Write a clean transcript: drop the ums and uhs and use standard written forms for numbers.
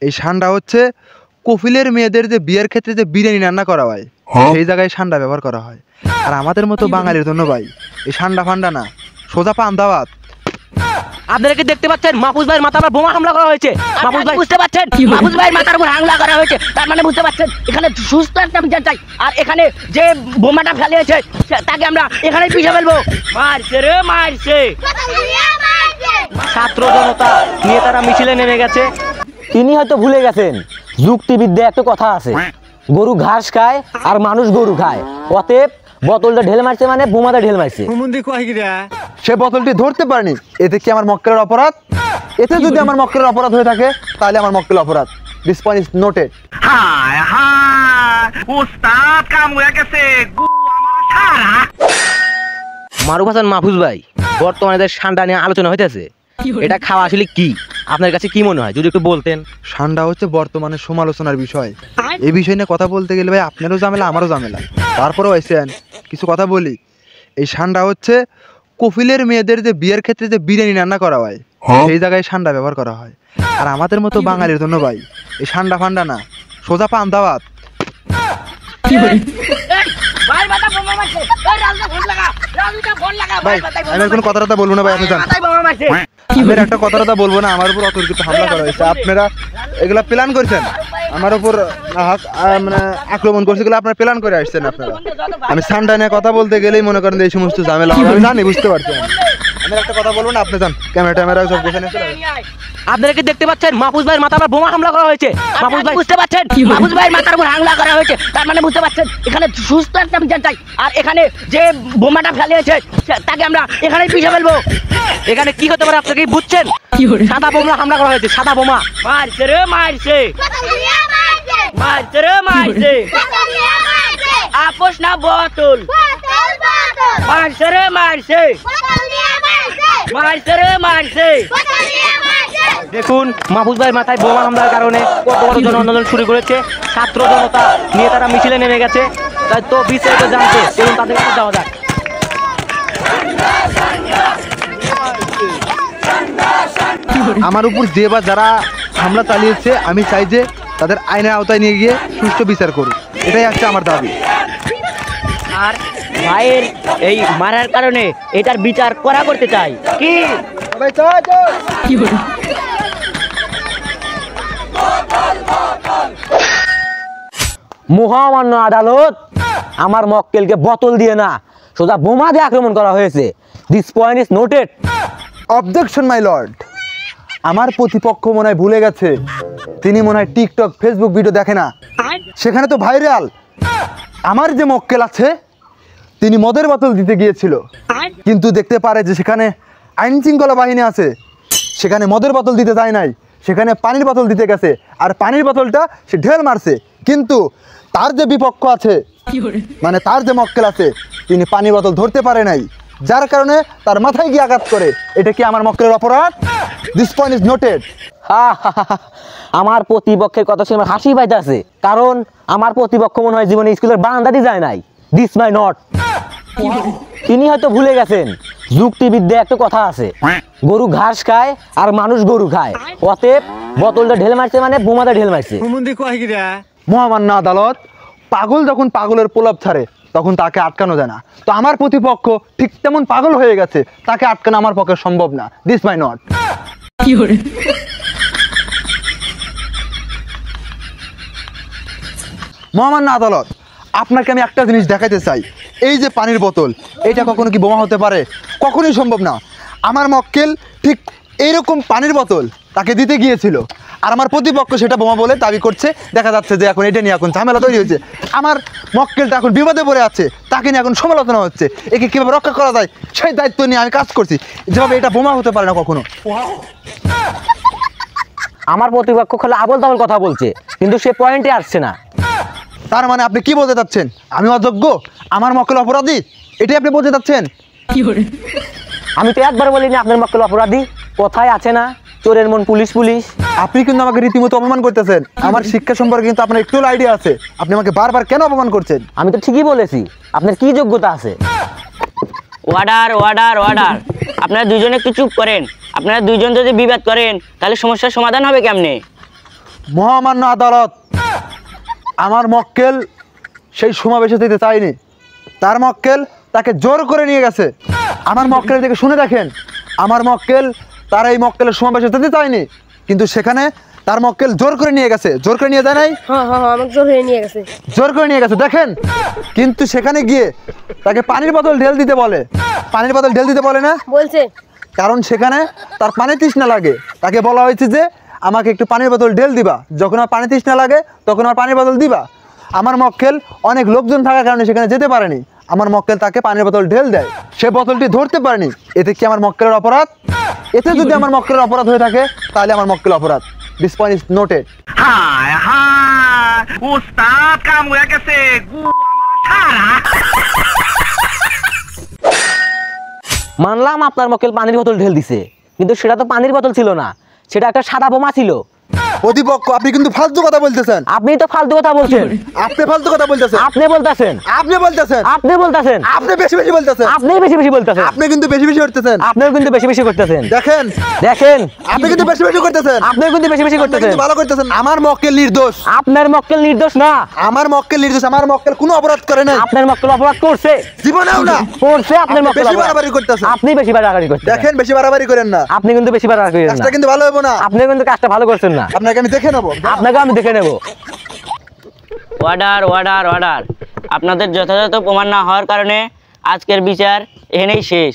এই সান্ডা হচ্ছে কফিলের মেয়েদের যে বিয়ের ক্ষেত্রে যে বিরিয়ানি রান্না করা হয় সেই জায়গায় সান্ডা ব্যবহার করা হয়। আর আমাদের মতো বাঙালির জন্য ভাই এই সান্ডা ফান্ডা না, সোজা পান দাওয়াত। আপনারা কি দেখতে পাচ্ছেন মাহফুজ ভাইয়ের মাথার উপর বোমা হামলা করা হয়েছে? মাহফুজ ভাই বুঝতে পাচ্ছেন মাহফুজ ভাইয়ের মাথার উপর হামলা করা হয়েছে, তার মানে বুঝতে পাচ্ছেন এখানে সুস্থ একটা বিচার চাই। আর এখানে যে বোমাটা ফেলিয়েছে তাকে আমরা এখানেই পিষে ফেলবো। মারছে রে মারছে, ছাত্র জনতা নিয়ে তারা মিছিলে নেমে গেছে। তিনি হয়তো ভুলে গেছেন যুক্তিবিদ্যা একটা কথা আছে, গরু ঘাস খায় আর মানুষ গরু খায়। অতএব বোতলটা ঢেল মারছে মানে বোমাটা ঢেল মারছে। সে বোতলটি ধরতে পারেনি, এতে কি আমার মক্কেলের অপরাধ? এতে যদি আমার মক্কেলের অপরাধ হয়ে থাকে তাহলে আমার মক্কেলের অপরাধ। This point is noted. হায় হায়, ওস্তাদ কাম হয়ে গেছে। মারুফ হাসান মাহফুজ ভাই, বর্তমানে যে সান্ডা নিয়ে আলোচনা হইতেছে, এটা খাওয়া আসলে কি আপনার কাছে কি মনে হয় যদি একটু বলতেন? সান্ডা হচ্ছে বর্তমানে সমালোচনার বিষয়। এই বিষয় নিয়ে কথা বলতে গেলে ভাই আপনারও ঝামেলা আমারও ঝামেলা, তারপরেও আইসেন কিছু কথা বলি। এই সান্ডা হচ্ছে কফিলের মেয়েদের যে বিয়ের ক্ষেত্রে যে বিরিয়ানি রান্না করা হয় সেই জায়গায় সান্ডা ব্যবহার করা হয়। আর আমাদের মতো বাঙালির জন্য ভাই এই সান্ডা ফান্ডা না, সোজা পান দাওয়াত। ভাই আমি কোনো কথাটা বলবো না ভাই, আপনি জান আমি একটা কথাটা বলবো না। আমার উপর অতর্কিত হামলা করা হয়েছে, আপনারা এগুলা প্ল্যান করছেন আমার উপর মানে আক্রমণ করছে, এগুলো আপনারা প্ল্যান করে আসছেন আপনারা। আমি সান্ডা নিয়ে কথা বলতে গেলেই মনে করেন এই সমস্ত ঝামেলা আমি জানি, বুঝতে পারছেন। আমি একটা কথা বলবো না, আপনি যান ক্যামেরা ট্যামেরা সব গোছানো চলে। আপনারা কি দেখতে পাচ্ছেন মাহফুজ ভাইয়ের মাথার উপর বোমা হামলা করা হয়েছে? মাহফুজ ভাই বুঝতে পাচ্ছেন মাহফুজ ভাইয়ের মাথার উপর হামলা করা হয়েছে, তার মানে বুঝতে পাচ্ছেন এখানে সুস্থ একটা বিচার চাই। আর এখানে যে বোমাটা ফেলিয়েছে তাকে আমরা এখানেই পিষে ফেলবো। এখানে কি হতে পারে আপনি কি বুঝছেন? সাদা বোমা হামলা করা হয়েছে, সাদা বোমা। মারছে রে মারছে, মারছে রে মারছে, আপোষ না বোতল, মারছে রে মারছে, মারছে রে মারছে। দেখুন মাহফুজ ভাইয়ের মাথায় বোমা হামলার কারণে কত বড় জন আন্দোলন শুরু করেছে, ছাত্র জনতা নিয়ে তারা মিছিলে নেমে গেছে। তাই তো বিস্তারিত জানতে চলুন তাদের কাছে যাওয়া যাক। আমার উপর যে বা যারা হামলা চালিয়েছে আমি চাই যে তাদের আইনের আওতায় নিয়ে গিয়ে সুষ্ঠু বিচার করুক, এটাই হচ্ছে আমার দাবি। আর ভাইয়ের এই মারার কারণে এটার বিচার করা করতে চাই। কি মহামান্য আদালত আমার মক্কেলকে বোতল দিয়ে না সোজা বোমা দিয়ে আক্রমণ করা হয়েছে। This point is noted. Objection my lord. আমার প্রতিপক্ষ মনে হয় ভুলে গেছে, তিনি মনে হয় টিকটক ফেসবুক ভিডিও দেখে না, সেখানে তো ভাইরাল। আমার যে মক্কেল আছে তিনি মদের বোতল দিতে গিয়েছিল, কিন্তু দেখতে পারে যে সেখানে আইন শৃঙ্খলা বাহিনী আছে, সেখানে মদের বোতল দিতে যায় নাই, সেখানে পানির বোতল দিতে গেছে। আর পানির বোতলটা সে ঢেল মারছে, কিন্তু তার যে বিপক্ষ আছে মানে তার যে মক্কেল আছে তিনি পানি বোতল ধরতে পারে নাই, যার কারণে তার মাথায় গিয়ে আঘাত করে। এটা কি আমার মক্কেলের অপরাধ? This point is noted. আমার প্রতিপক্ষের কথা শুনে হাসি পাইতেছে, কারণ আমার প্রতিপক্ষ মনে হয় জীবনে স্কুলের বারান্দাতে যায় নাই। This my not. তিনি হয়তো ভুলে গেছেন যুক্তিবিদ্যা একটা কথা আছে, গরু ঘাস খায় আর মানুষ গরু খায়। অতএব বোতলটা ঢেল মারছে মানে বোমাটা ঢেল মারছে। মহামান্য আদালত, পাগল যখন পাগলের প্রলাপ ছাড়ে তখন তাকে আটকানো যায় না। তো আমার প্রতিপক্ষ ঠিক তেমন পাগল হয়ে গেছে, তাকে আটকানো আমার পক্ষে সম্ভব না। This my not. মহামান্য আদালত, আপনাকে আমি একটা জিনিস দেখাতে চাই। এই যে পানির বোতল, এটা কখনো কি বোমা হতে পারে? কখনোই সম্ভব না। আমার মক্কেল ঠিক এইরকম পানির বোতল তাকে দিতে গিয়েছিল, আর আমার প্রতিপক্ষ সেটা বোমা বলে দাবি করছে। দেখা যাচ্ছে যে এখন এটা নিয়ে এখন ঝামেলা তৈরি হয়েছে। আমার মক্কেলটা এখন বিপদে পড়ে আছে, তাকে নিয়ে এখন সমালোচনা হচ্ছে। একে কীভাবে রক্ষা করা যায় সেই দায়িত্ব নিয়ে আমি কাজ করছি। যেভাবে এটা বোমা হতে পারে না কখনো। আমার প্রতিপক্ষ খেলে আবল তাবল কথা বলছে, কিন্তু সে পয়েন্টে আসছে না। তার মানে আপনি কি বলতে চাচ্ছেন? আমি অযোগ্য, আমার মক্কেল অপরাধী, এটাই আপনি বলতে চাচ্ছেন? আমি তো একবার বলিনি আপনার মক্কেল অপরাধী। কোথায় আছে না চোরের মন পুলিশ পুলিশ। আপনি কিন্তু আমাকে রীতিমতো অপমান করতেছেন। আমার শিক্ষা সম্পর্কে কিন্তু আপনার একটু আইডিয়া আছে, আপনি আমাকে বারবার কেন অপমান করছেন? আমি তো ঠিকই বলেছি, আপনার কি যোগ্যতা আছে? Order order order. আপনারা দুইজনে একটু চুপ করেন। আপনারা দুইজন যদি বিবাদ করেন তাহলে সমস্যার সমাধান হবে কেমনে? মহামান্য আদালত আমার মক্কেল সেই সমাবেশে যেতে চায়নি, তার মক্কেল তাকে জোর করে নিয়ে গেছে। আমার মক্কেলের দিকে শুনে দেখেন, আমার মক্কেল তার এই মক্কেলের সমাবেশে যেতে চায়নি, কিন্তু সেখানে তার মক্কেল জোর করে নিয়ে গেছে। জোর করে নিয়ে যায় নাই? হ্যাঁ হ্যাঁ আমাকে জোর হয়ে নিয়ে গেছে। জোর করে নিয়ে গেছে দেখেন। কিন্তু সেখানে গিয়ে তাকে পানির বোতল ঢেল দিতে বলে। পানির বোতল ঢেল দিতে বলে না, বলছে কারণ সেখানে তার পানি তৃষ্ণা লাগে। তাকে বলা হয়েছে যে আমাকে একটু পানির বোতল ঢেল দিবা, যখন আমার পানি তৃষ্ণা লাগে তখন আমার পানির বোতল দিবা। আমার মক্কেল অনেক লোকজন থাকার কারণে সেখানে যেতে পারেনি। আমার মক্কেল তাকে পানির বোতল ঢেল দেয়, সে বোতলটি ধরতে পারেনি। এতে কি আমার মক্কেলের অপরাধ? এতে যদি আমার মক্কেলের অপরাধ হয়ে থাকে তাহলে আমার মক্কেল অপরাধ। This point is noted. হায় হায় ওস্তাদ কাম হয়ে গেছে গু আমার সারা। মানলাম আপনার মক্কেল পানির বোতল ঢেল দিছে, কিন্তু সেটা তো পানির বোতল ছিল না, সেটা একটা সাদা বোমা ছিল। প্রতিপক্ষ আপনি কিন্তু ফালতু কথা বলতেছেন। আপনি তো ফালতু কথা বলছেন। আপনি ফালতু কথা বলতেছেন। আপনি বলতেছেন। আপনি বলতেছেন। আপনি বলতেছেন। আপনি বেশি বেশি বলতেছেন। আপনি বেশি বেশি বলতেছেন। আপনি কিন্তু বেশি বেশি করতেছেন। আপনিও কিন্তু বেশি বেশি করতেছেন। দেখেন দেখেন আপনি কিন্তু বেশি বেশি করতেছেন। আপনিও কিন্তু বেশি বেশি আপনি করতেছেন। কিন্তু ভালো করতেছেন। আমার মক্কেল নির্দোষ। আপনার মক্কেল নির্দোষ না। আমার মক্কেল নির্দোষ। আমার মক্কেল কোনো অপরাধ করে নাই। আপনার মক্কেল অপরাধ করছে। জীবনেও না করছে আপনার আপনি মক্কেল বেশি অপরাধ। বাড়াবাড়ি করতেছেন। আপনি বেশি বাড়াবাড়ি করতেছেন। দেখেন বেশি বাড়াবাড়ি করেন না। আপনি কিন্তু বেশি বাড়াবাড়ি করেন না। কাজটা কিন্তু ভালো হবে না। আপনি কিন্তু কাজটা ভালো করছেন না। আপনাকে আমি দেখে নেব। আপনাকে আমি দেখে নেব। Order order order. আপনাদের যথাযথ প্রমাণ না হওয়ার কারণে আজকের বিচার এখানেই শেষ।